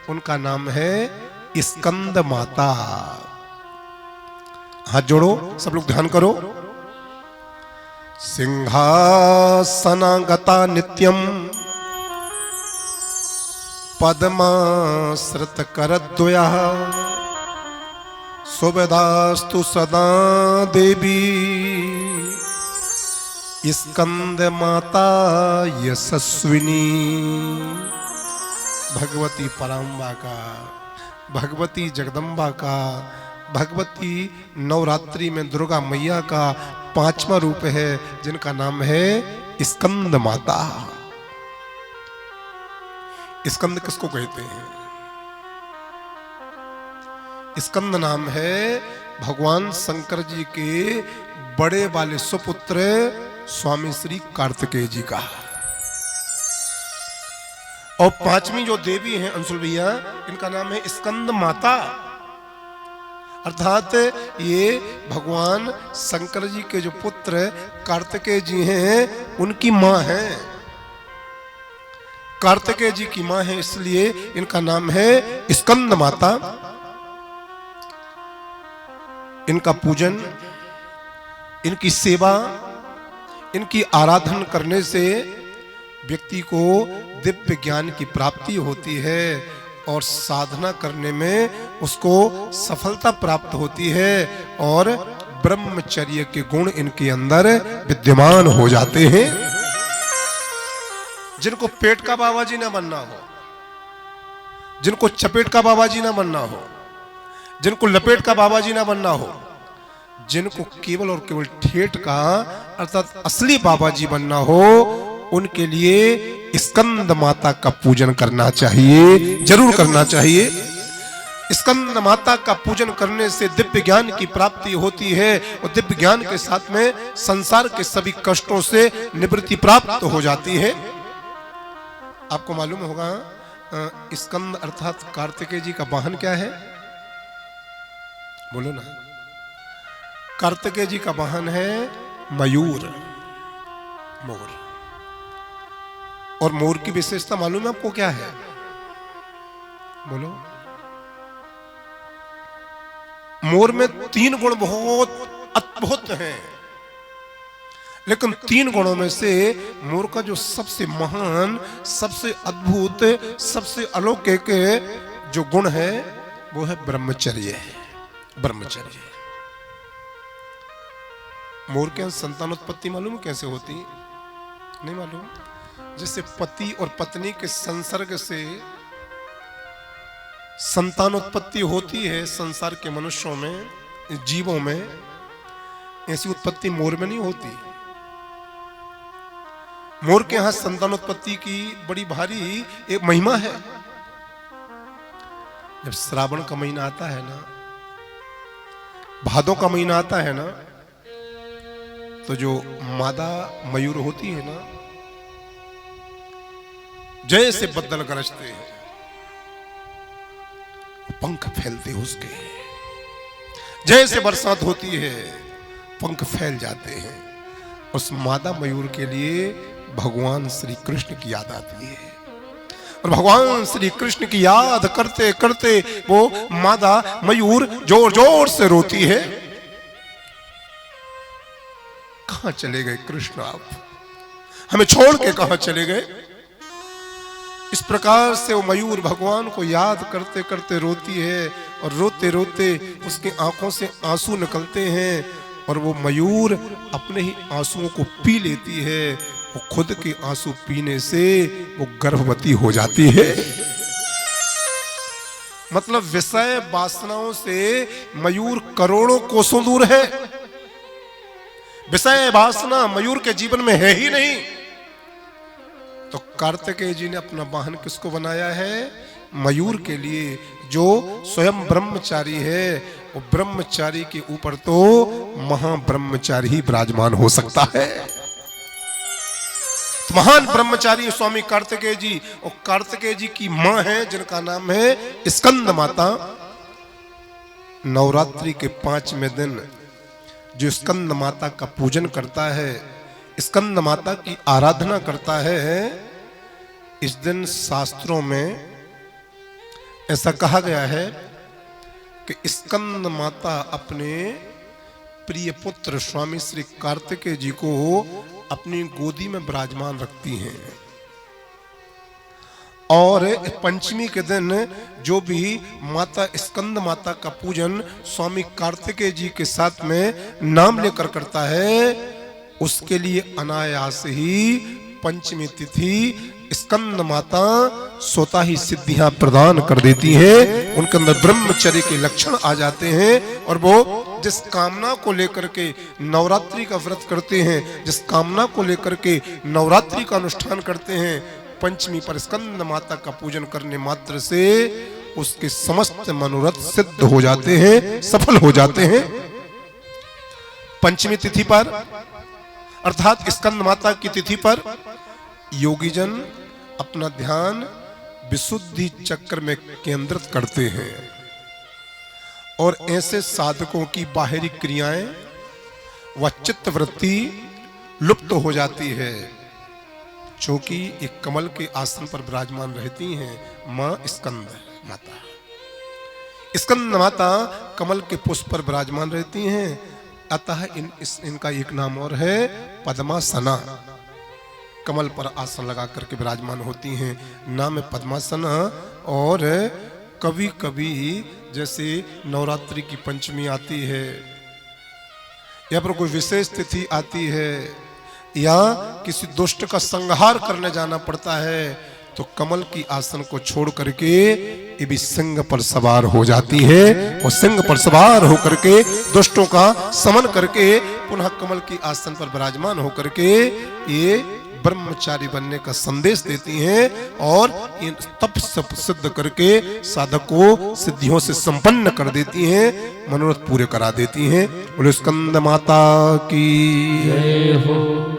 उनका नाम है स्कंद माता। हाथ जोड़ो, सब लोग ध्यान करो। सिंहासनागता नित्यम पद्मासृत करद्वयः सुभदास्तु सदा देवी स्कंद माता यशस्विनी। भगवती पराम्बा का, भगवती जगदम्बा का, भगवती नवरात्रि में दुर्गा मैया का 5वां रूप है, जिनका नाम है स्कंद माता। स्कंद किसको कहते हैं? स्कंद नाम है भगवान शंकर जी के बड़े वाले सुपुत्र स्वामी श्री कार्तिकेय जी का। और 5वीं जो देवी हैं अंशुल भैया, इनका नाम है स्कंद माता। अर्थात ये भगवान शंकर जी के जो पुत्र कार्तिकेय जी हैं उनकी मां है। कार्तिकेय जी की मां है, इसलिए इनका नाम है स्कंद माता। इनका पूजन, इनकी सेवा, इनकी आराधना करने से व्यक्ति को दिव्य ज्ञान की प्राप्ति होती है और साधना करने में उसको सफलता प्राप्त होती है और ब्रह्मचर्य के गुण इनके अंदर विद्यमान हो जाते हैं। जिनको पेट का बाबा जी ना बनना हो, जिनको चपेट का बाबा जी ना बनना हो, जिनको लपेट का बाबा जी ना बनना हो, जिनको केवल और केवल ठेठ का अर्थात असली बाबा जी बनना हो, उनके लिए स्कंद माता का पूजन करना चाहिए, जरूर करना चाहिए। स्कंद माता का पूजन करने से दिव्य ज्ञान की प्राप्ति होती है और दिव्य ज्ञान के साथ में संसार के सभी कष्टों से निवृत्ति प्राप्त हो जाती है। आपको मालूम होगा स्कंद अर्थात कार्तिकेय जी का वाहन क्या है? बोलो ना। कार्तिकेय जी का वाहन है मयूर, मोर। और मोर की विशेषता मालूम है आपको क्या है? बोलो। मोर में 3 गुण बहुत अद्भुत हैं, लेकिन 3 गुणों में से मोर का जो सबसे महान, सबसे अद्भुत, सबसे अलौकिक जो गुण है वो है ब्रह्मचर्य। ब्रह्मचर्य। मोर के संतानोत्पत्ति मालूम कैसे होती? नहीं मालूम? जैसे पति और पत्नी के संसर्ग से संतानोत्पत्ति होती है संसार के मनुष्यों में, जीवों में, ऐसी उत्पत्ति मोर में नहीं होती। मोर के यहां संतानोत्पत्ति की बड़ी भारी एक महिमा है। जब श्रावण का महीना आता है ना, भादों का महीना आता है ना, तो जो मादा मयूर होती है ना, जैसे बदल गरजते हैं, पंख फैलते हैं उसके, जैसे बरसात होती है पंख फैल जाते हैं। उस मादा मयूर के लिए भगवान श्री कृष्ण की याद आती है और भगवान श्री कृष्ण की याद करते करते वो मादा मयूर जोर जोर से रोती है, कहां चले गए कृष्ण आप, हमें छोड़ के कहां चले गए। इस प्रकार से वो मयूर भगवान को याद करते करते रोती है और रोते रोते उसकी आंखों से आंसू निकलते हैं और वो मयूर अपने ही आंसुओं को पी लेती है। वो खुद के आंसू पीने से वो गर्भवती हो जाती है। मतलब विषय वासनाओं से मयूर करोड़ों कोसों दूर है। विषय वासना मयूर के जीवन में है ही नहीं। तो कार्तिकेय जी ने अपना वाहन किसको बनाया है? मयूर के लिए, जो स्वयं ब्रह्मचारी है। वो ब्रह्मचारी के ऊपर तो महाब्रह्मचारी ही विराजमान हो सकता है। तो महान ब्रह्मचारी स्वामी कार्तिकेय जी, और कार्तिकेय जी की मां है जिनका नाम है स्कंद माता। नवरात्रि के 5वें दिन जो स्कंद माता का पूजन करता है, स्कंद माता की आराधना करता है, इस दिन शास्त्रों में ऐसा कहा गया है कि स्कंद माता अपने प्रिय पुत्र स्वामी श्री कार्तिकेय जी को अपनी गोदी में विराजमान रखती हैं और पंचमी के दिन जो भी माता स्कंद माता का पूजन स्वामी कार्तिकेय जी के साथ में नाम लेकर करता है, उसके लिए अनायास ही पंचमी तिथि स्कंद माता स्वतः ही सिद्धियां प्रदान कर देती हैं। उनके अंदर ब्रह्मचर्य के लक्षण आ जाते हैं और वो जिस कामना को लेकर के नवरात्रि का व्रत करते हैं, जिस कामना को लेकर के नवरात्रि का अनुष्ठान करते हैं, पंचमी पर स्कंद माता का पूजन करने मात्र से उसके समस्त मनोरथ सिद्ध हो जाते हैं, सफल हो जाते हैं। पंचमी तिथि पर अर्थात स्कंद माता की तिथि पर योगीजन अपना ध्यान विशुद्धि चक्र में केंद्रित करते हैं और ऐसे साधकों की बाहरी क्रियाएं व चित्त वृत्ति लुप्त हो जाती है, क्योंकि एक कमल के आसन पर विराजमान रहती हैं मां स्कंद माता। स्कंद माता कमल के पुष्प पर विराजमान रहती हैं, अतः इनका एक नाम और है पद्मासना। कमल पर आसन लगा करके विराजमान होती हैं, नाम है पद्मासना। और कभी कभी जैसे नवरात्रि की पंचमी आती है या पर कोई विशेष तिथि आती है या किसी दुष्ट का संहार करने जाना पड़ता है, तो कमल की आसन को छोड़ करके ये भी सिंह पर सवार हो जाती है और सिंह पर सवार होकर के दुष्टों का समन करके पुनः कमल की आसन पर विराजमान होकर के ये ब्रह्मचारी बनने का संदेश देती हैं और इन तप सिद्ध करके साधक को सिद्धियों से संपन्न कर देती हैं, मनोरथ पूरे करा देती हैं। बोले स्कंद माता की जय हो।